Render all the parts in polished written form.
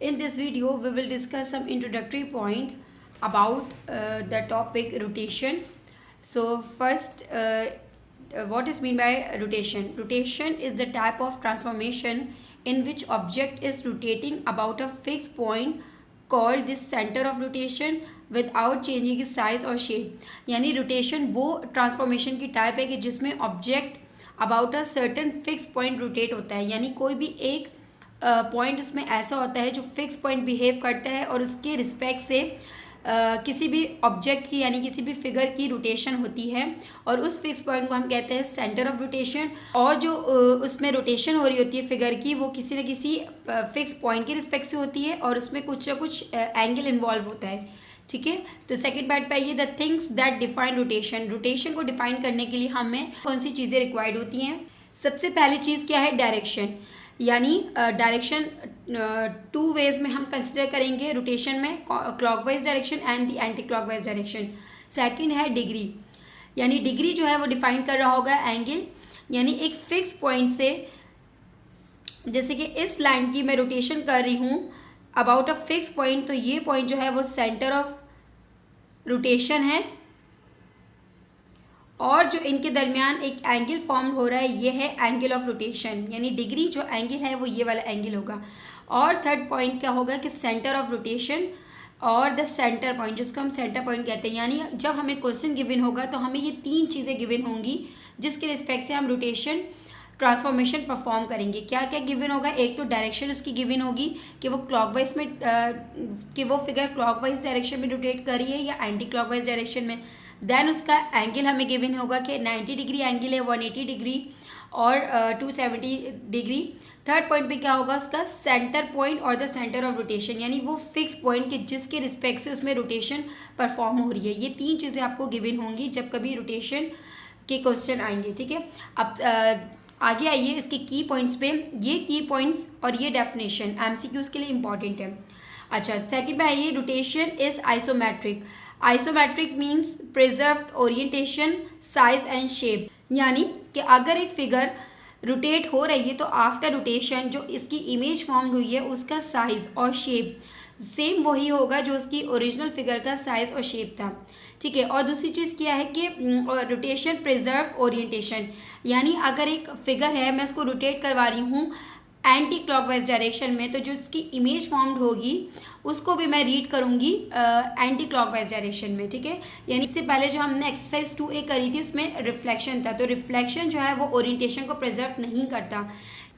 In this video, we will discuss some introductory point about the topic rotation. So first, what is mean by rotation? Rotation is the type of transformation in which object is rotating about a fixed point called the center of rotation without changing its size or shape. यानी rotation वो transformation की type है कि जिसमें object about a certain fixed point rotate होता है, यानी कोई भी एक पॉइंट उसमें ऐसा होता है जो फिक्स पॉइंट बिहेव करता है और उसके रिस्पेक्ट से किसी भी ऑब्जेक्ट की यानी किसी भी फिगर की रोटेशन होती है और उस फिक्स पॉइंट को हम कहते हैं सेंटर ऑफ रोटेशन। और जो उसमें रोटेशन हो रही होती है फिगर की वो किसी न किसी फिक्स पॉइंट के रिस्पेक्ट से होती है और उसमें कुछ ना कुछ एंगल इन्वॉल्व होता है। ठीक है, तो सेकंड पार्ट पे आइए, the things that define rotation. Rotation को डिफाइन करने के लिए हमें कौन सी चीज़ें रिक्वायर्ड होती हैं? सबसे पहली चीज़ क्या है? डायरेक्शन, यानी डायरेक्शन टू वेज में हम कंसिडर करेंगे रोटेशन में, clockwise direction and the anti clockwise direction. Second है डिग्री, यानी डिग्री जो है वो डिफाइन कर रहा होगा एंगल, यानी एक फिक्स पॉइंट से, जैसे कि इस लाइन की मैं रोटेशन कर रही हूँ अबाउट अ फिक्स पॉइंट, तो ये पॉइंट जो है वो सेंटर ऑफ रोटेशन है और जो इनके दरमियान एक एंगल फॉर्म हो रहा है ये है एंगल ऑफ रोटेशन, यानी डिग्री जो एंगल है वो ये वाला एंगल होगा। और थर्ड पॉइंट क्या होगा कि सेंटर ऑफ रोटेशन और द सेंटर पॉइंट, जिसको हम सेंटर पॉइंट कहते हैं। यानी जब हमें क्वेश्चन गिवन होगा तो हमें ये तीन चीज़ें गिवन होंगी जिसके रिस्पेक्ट से हम रोटेशन ट्रांसफॉर्मेशन परफॉर्म करेंगे। क्या क्या गिवन होगा? एक तो डायरेक्शन उसकी गिवन होगी कि वो क्लॉकवाइज में कि वो फिगर क्लॉकवाइज डायरेक्शन में रोटेट कर रही है या एंटी क्लॉकवाइज डायरेक्शन में। देन उसका एंगल हमें गिवन होगा कि 90 डिग्री एंगल है, 180 डिग्री और 270 डिग्री। थर्ड पॉइंट पे क्या होगा? उसका सेंटर पॉइंट और द सेंटर ऑफ रोटेशन, यानी वो फिक्स पॉइंट के जिसके रिस्पेक्ट से उसमें रोटेशन परफॉर्म हो रही है। ये तीन चीज़ें आपको गिवन होंगी जब कभी रोटेशन के क्वेश्चन आएंगे। ठीक है, अब आगे आइए इसके की पॉइंट्स पे। ये की पॉइंट्स और ये डेफिनेशन एमसीक्यूज के लिए इंपॉर्टेंट है। अच्छा, सेकंड पे आइए, rotation is isometric. Isometric means preserved orientation, size and shape, यानी कि अगर एक फिगर रोटेट हो रही है तो आफ्टर रोटेशन जो इसकी इमेज फॉर्म हुई है उसका साइज और शेप सेम वही होगा जो उसकी ओरिजिनल फिगर का साइज और शेप था। ठीक है, और दूसरी चीज़ क्या है कि रोटेशन प्रिजर्व ओरिएंटेशन, यानी अगर एक फिगर है मैं उसको रोटेट करवा रही हूँ एंटी क्लॉकवाइज डायरेक्शन में, तो जो उसकी इमेज फॉर्म्ड होगी उसको भी मैं रीड करूँगी एंटी क्लॉकवाइज डायरेक्शन में। ठीक है, यानी इससे पहले जो हमने एक्सरसाइज 2A करी थी उसमें रिफ्लेक्शन था, तो रिफ्लेक्शन जो है वो ओरिएंटेशन को प्रिजर्व नहीं करता।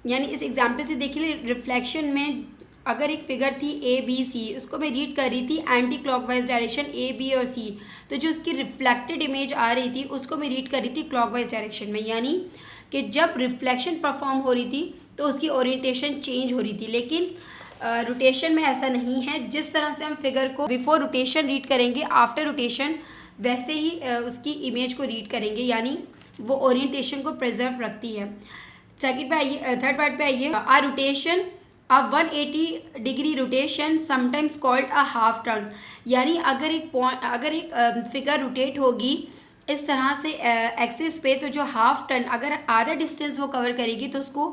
यानी इस एग्जाम्पल से देखिए, रिफ्लेक्शन में अगर एक फिगर थी ABC, उसको मैं रीड कर रही थी एंटी क्लॉकवाइज डायरेक्शन AB और C, तो जो उसकी रिफ्लेक्टेड इमेज आ रही थी उसको मैं रीड कर रही थी क्लॉकवाइज डायरेक्शन में। यानी कि जब रिफ्लेक्शन परफॉर्म हो रही थी तो उसकी ओरिएंटेशन चेंज हो रही थी, लेकिन रोटेशन में ऐसा नहीं है। जिस तरह से हम फिगर को बिफोर रोटेशन रीड करेंगे, आफ्टर रोटेशन वैसे ही उसकी इमेज को रीड करेंगे, यानी वो ओरिएंटेशन को प्रिजर्व रखती है। सेकंड पे आइए, थर्ड पार्ट पे आइए, आ rotation a 180 degree rotation sometimes called a half turn, यानी अगर एक फिगर रोटेट होगी इस तरह से एक्सिस पे, तो जो हाफ टर्न अगर आधा डिस्टेंस वो कवर करेगी तो उसको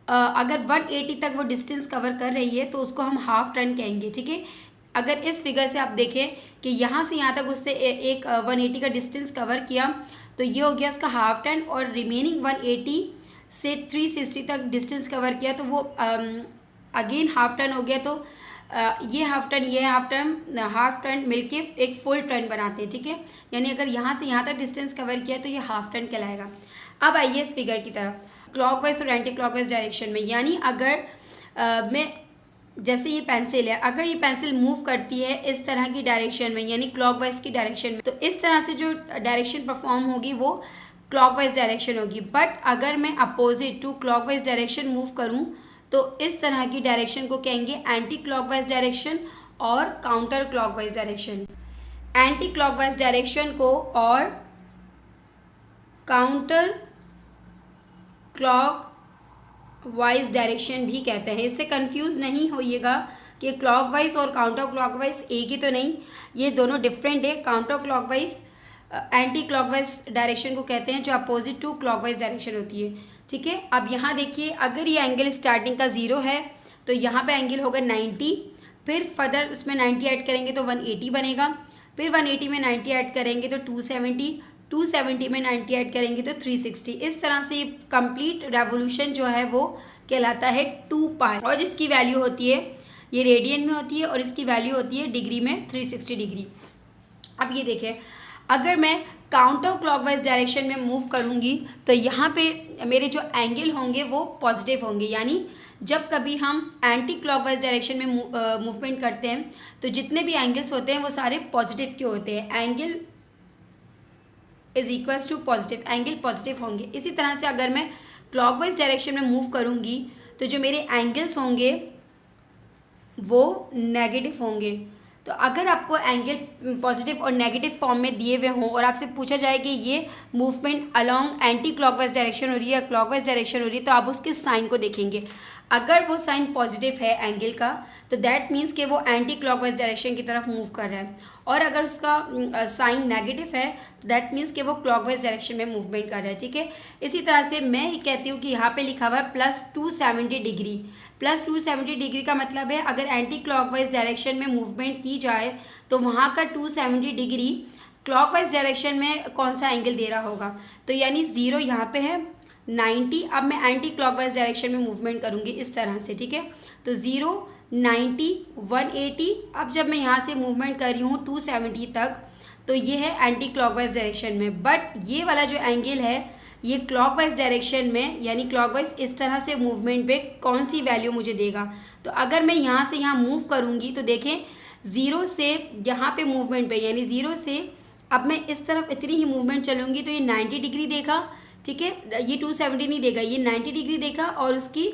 अगर 180 तक वो डिस्टेंस कवर कर रही है तो उसको हम हाफ टर्न कहेंगे। ठीक है, अगर इस फिगर से आप देखें कि यहाँ से यहाँ तक उससे एक 180 का डिस्टेंस कवर किया तो ये हो गया उसका हाफ टर्न, और रिमेनिंग 180 से 360 तक डिस्टेंस कवर किया तो वो अगेन हाफ टर्न हो गया। तो ये हाफ टर्न मिलके एक फुल टर्न बनाते हैं। ठीक है, यानी अगर यहाँ से यहाँ तक डिस्टेंस कवर किया तो ये हाफ टर्न कहलाएगा। अब आइए इस फिगर की तरफ, क्लॉकवाइज और एंटी क्लॉकवाइज डायरेक्शन में, यानी अगर मैं जैसे ये पेंसिल है, अगर ये पेंसिल मूव करती है इस तरह की डायरेक्शन में यानी क्लॉकवाइज की डायरेक्शन में, तो इस तरह से जो डायरेक्शन परफॉर्म होगी वो क्लॉकवाइज डायरेक्शन होगी। बट अगर मैं opposite to clockwise direction move करूँ तो इस तरह की डायरेक्शन को कहेंगे एंटी क्लॉकवाइज डायरेक्शन और counter clockwise direction. Anti clockwise direction को और काउंटर क्लॉकवाइज डायरेक्शन भी कहते हैं। इससे कंफ्यूज नहीं होइएगा कि क्लॉकवाइज और काउंटर क्लॉकवाइज एक ही तो नहीं, ये दोनों डिफरेंट है। Counter clockwise anti clockwise direction को कहते हैं जो अपोजिट टू क्लॉकवाइज डायरेक्शन होती है। ठीक है, अब यहाँ देखिए, अगर ये एंगल स्टार्टिंग का 0 है तो यहाँ पे एंगल होगा 90, फिर फर्दर उसमें 90 ऐड करेंगे तो 180 बनेगा, फिर 180 में 90 ऐड करेंगे तो 270, 270 में 90 ऐड करेंगे तो 360। इस तरह से ये कंप्लीट रेवोल्यूशन जो है वो कहलाता है 2 पाई, और जिसकी वैल्यू होती है ये रेडियन में होती है और इसकी वैल्यू होती है डिग्री में 360 डिग्री। अब ये देखें, अगर मैं काउंटर क्लॉकवाइज डायरेक्शन में मूव करूँगी तो यहाँ पे मेरे जो एंगल होंगे वो पॉजिटिव होंगे, यानी जब कभी हम एंटी क्लॉकवाइज डायरेक्शन में मूवमेंट करते हैं तो जितने भी एंगल्स होते हैं वो सारे पॉजिटिव के होते हैं। Angle is equals to positive, angle positive होंगे। इसी तरह से अगर मैं क्लॉकवाइज डायरेक्शन में मूव करूँगी तो जो मेरे एंगल्स होंगे वो नेगेटिव होंगे। तो अगर आपको एंगल पॉजिटिव और नेगेटिव फॉर्म में दिए हुए हों और आपसे पूछा जाए कि ये movement along anti clockwise direction हो रही है या क्लॉकवाइज डायरेक्शन हो रही है, तो आप उसके साइन को देखेंगे। अगर वो साइन पॉजिटिव है एंगल का तो दैट मीन्स कि वो एंटी क्लॉकवाइज डायरेक्शन की तरफ मूव कर रहा है, और अगर उसका साइन नेगेटिव है तो दैट मीन्स कि वो क्लॉकवाइज डायरेक्शन में मूवमेंट कर रहा है। ठीक है, इसी तरह से मैं ये कहती हूँ कि यहाँ पे लिखा हुआ है +270 डिग्री। +270 डिग्री का मतलब है अगर एंटी क्लॉकवाइज डायरेक्शन में मूवमेंट की जाए तो वहाँ का 270 डिग्री क्लॉकवाइज डायरेक्शन में कौन सा एंगल दे रहा होगा, तो यानी 0 यहाँ पे है, 90। अब मैं एंटी क्लॉकवाइज डायरेक्शन में मूवमेंट करूँगी इस तरह से। ठीक है, तो 0, 90, 180। अब जब मैं यहाँ से मूवमेंट कर रही हूँ 270 तक तो ये है एंटी क्लॉकवाइज डायरेक्शन में, बट ये वाला जो एंगल है ये क्लॉकवाइज डायरेक्शन में, यानी क्लॉकवाइज इस तरह से मूवमेंट पे कौन सी वैल्यू मुझे देगा। तो अगर मैं यहाँ से यहाँ मूव करूँगी तो देखें 0 से यहाँ पे मूवमेंट पे, यानी 0 से अब मैं इस तरफ इतनी ही मूवमेंट चलूँगी तो ये 90 डिग्री देखा। ठीक है, ये 270 नहीं देगा, ये 90 डिग्री देखा, और उसकी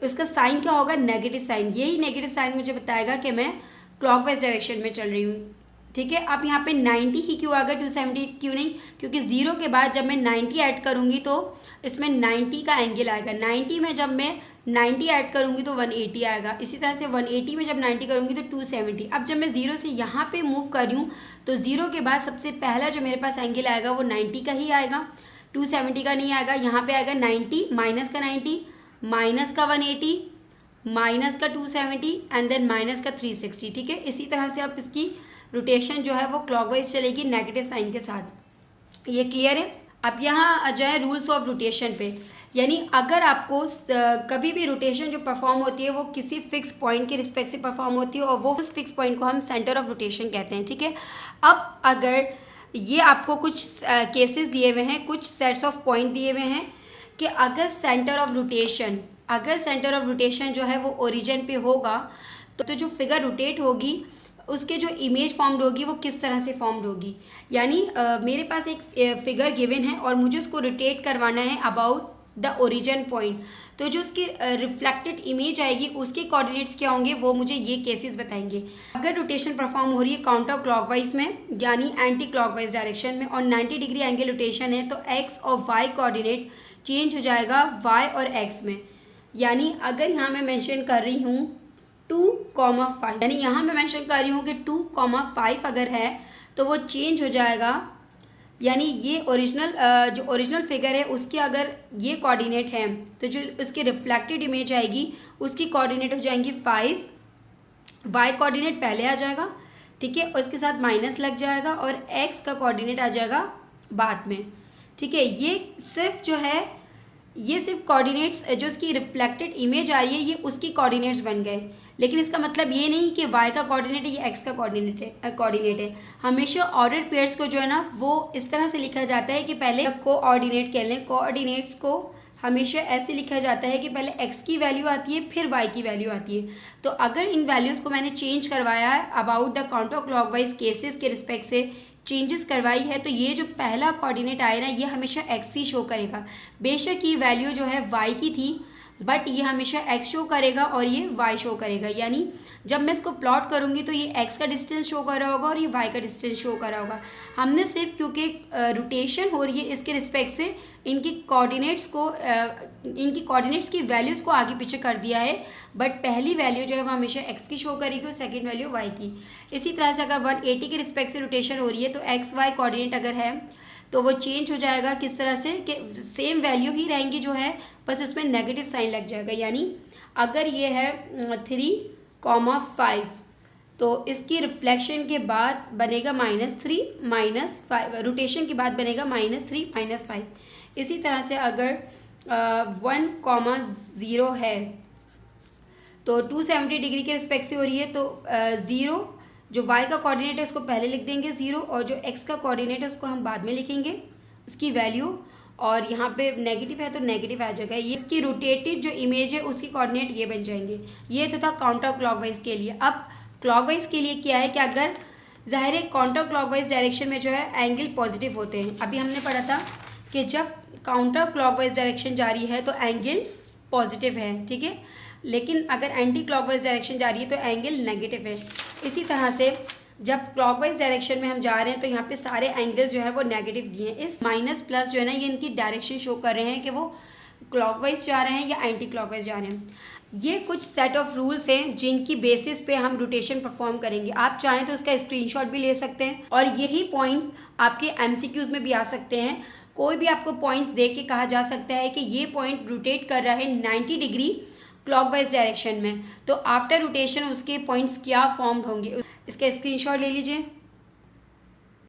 उसका साइन क्या होगा, नेगेटिव साइन। यही नेगेटिव साइन मुझे बताएगा कि मैं क्लॉकवाइज डायरेक्शन में चल रही हूँ। ठीक है, अब यहाँ पे 90 ही क्यों आ गया, 270 क्यों नहीं, क्योंकि 0 के बाद जब मैं 90 ऐड करूँगी तो इसमें 90 का एंगल आएगा। 90 में जब मैं 90 ऐड करूँगी तो 180 आएगा। इसी तरह से 180 में जब 90 करूँगी तो 270। अब जब मैं 0 से यहाँ पे मूव कर रही हूँ तो 0 के बाद सबसे पहला जो मेरे पास एंगल आएगा वो 90 का ही आएगा, 270 का नहीं आएगा। यहाँ पे आएगा 90 माइनस का 90 माइनस का 180 माइनस का 270 एंड देन माइनस का 360। ठीक है, इसी तरह से आप इसकी रोटेशन जो है वो क्लॉकवाइज चलेगी नेगेटिव साइन के साथ। ये क्लियर है। अब यहाँ आ जाए रूल्स ऑफ रोटेशन पे, यानी अगर आपको कभी भी रोटेशन जो परफॉर्म होती है वो किसी फिक्स पॉइंट के रिस्पेक्ट से परफॉर्म होती है और वो उस फिक्स पॉइंट को हम सेंटर ऑफ रोटेशन कहते हैं। ठीक है, अब अगर ये आपको कुछ केसेस दिए हुए हैं, कुछ सेट्स ऑफ पॉइंट दिए हुए हैं कि अगर सेंटर ऑफ रोटेशन जो है वो ओरिजिन पे होगा तो जो फिगर रोटेट होगी उसके जो इमेज फॉर्म्ड होगी वो किस तरह से फॉर्म्ड होगी। यानी मेरे पास एक फिगर गिवन है और मुझे उसको रोटेट करवाना है अबाउट द ओरिजिन पॉइंट, तो जो उसकी रिफ्लेक्टेड इमेज आएगी उसके कोऑर्डिनेट्स क्या होंगे वो मुझे ये केसेस बताएंगे। अगर रोटेशन परफॉर्म हो रही है काउंटर क्लॉकवाइज में यानी एंटी क्लॉकवाइज डायरेक्शन में और 90 डिग्री एंगल रोटेशन है तो एक्स और वाई कोऑर्डिनेट चेंज हो जाएगा वाई और एक्स में। यानी अगर यहाँ मैं मेंशन कर रही हूँ 2,5, यानी यहाँ मैं मेंशन कर रही हूँ कि 2,5 अगर है तो वो चेंज हो जाएगा, यानी ये जो ओरिजिनल फिगर है उसके अगर ये कोऑर्डिनेट है तो जो उसकी रिफ्लेक्टेड इमेज आएगी उसकी कोऑर्डिनेट हो जाएंगी 5, वाई कोऑर्डिनेट पहले आ जाएगा। ठीक है, और इसके साथ माइनस लग जाएगा और एक्स का कोऑर्डिनेट आ जाएगा बाद में। ठीक है, ये सिर्फ कोऑर्डिनेट्स जो इसकी रिफ्लेक्टेड इमेज आ रही है ये उसकी कोऑर्डिनेट्स बन गए, लेकिन इसका मतलब ये नहीं कि y का कोऑर्डिनेट है ये x का कोऑर्डिनेट है। हमेशा ऑर्डर्ड पेयर्स को जो है ना वो इस तरह से लिखा जाता है कि पहले कोऑर्डिनेट कह लें, कोऑर्डिनेट्स को हमेशा ऐसे लिखा जाता है कि पहले x की वैल्यू आती है फिर y की वैल्यू आती है। तो अगर इन वैल्यूज़ को मैंने चेंज करवाया है about the counter clockwise cases के रिस्पेक्ट से चेंजेस करवाई है तो ये जो पहला कोऑर्डिनेट आए ना ये हमेशा x ही शो करेगा। बेशक ये वैल्यू जो है y की थी बट ये हमेशा x शो करेगा और ये y शो करेगा। यानी जब मैं इसको प्लॉट करूँगी तो ये x का डिस्टेंस शो कर रहा होगा और ये y का डिस्टेंस शो कर रहा होगा। हमने सिर्फ क्योंकि रोटेशन हो रही है इसके रिस्पेक्ट से इनकी कोऑर्डिनेट्स की वैल्यूज़ को आगे पीछे कर दिया है, बट पहली वैल्यू जो है वो हमेशा x की शो करेगी और सेकंड वैल्यू y की। इसी तरह से अगर 180 के रिस्पेक्ट से रोटेशन हो रही है तो एक्स वाई कोऑर्डिनेट अगर है तो वो चेंज हो जाएगा किस तरह से कि सेम वैल्यू ही रहेंगी जो है, बस उसमें नेगेटिव साइन लग जाएगा। यानी अगर ये है 3,5 तो इसकी रिफ्लेक्शन के बाद बनेगा -3 -5, रोटेशन के बाद बनेगा -3 -5। इसी तरह से अगर 1,0 है तो 270 डिग्री के रिस्पेक्ट से हो रही है, तो 0 जो y का कोऑर्डिनेट है उसको पहले लिख देंगे 0, और जो x का कोऑर्डिनेट है उसको हम बाद में लिखेंगे उसकी वैल्यू, और यहाँ पे नेगेटिव है तो नेगेटिव आ जाएगा। ये इसकी रोटेटेड जो इमेज है उसकी कोऑर्डिनेट ये बन जाएंगे। ये तो था काउंटर क्लॉकवाइज के लिए। अब क्लॉकवाइज के लिए क्या है कि अगर ज़ाहिर है काउंटर क्लॉकवाइज डायरेक्शन में जो है एंगल पॉजिटिव होते हैं। अभी हमने पढ़ा था कि जब काउंटर क्लॉकवाइज डायरेक्शन जा रही है तो एंगल पॉजिटिव है, ठीक है, लेकिन अगर एंटी क्लॉकवाइज डायरेक्शन जा रही है तो एंगल नेगेटिव है। इसी तरह से जब क्लॉकवाइज डायरेक्शन में हम जा रहे हैं तो यहाँ पे सारे एंगल्स जो है वो नेगेटिव दिए हैं। इस माइनस प्लस जो है ना, ये इनकी डायरेक्शन शो कर रहे हैं कि वो क्लॉकवाइज जा रहे हैं या एंटी क्लॉकवाइज जा रहे हैं। ये कुछ सेट ऑफ रूल्स हैं जिनकी बेसिस पे हम रोटेशन परफॉर्म करेंगे। आप चाहें तो उसका स्क्रीनशॉट भी ले सकते हैं, और यही पॉइंट्स आपके MCQs में भी आ सकते हैं। कोई भी आपको पॉइंट्स दे के कहा जा सकता है कि ये पॉइंट रोटेट कर रहा है 90 डिग्री क्लॉकवाइज डायरेक्शन में, तो आफ्टर रोटेशन उसके पॉइंट्स क्या फॉर्म्ड होंगे, इसका स्क्रीनशॉट ले लीजिए।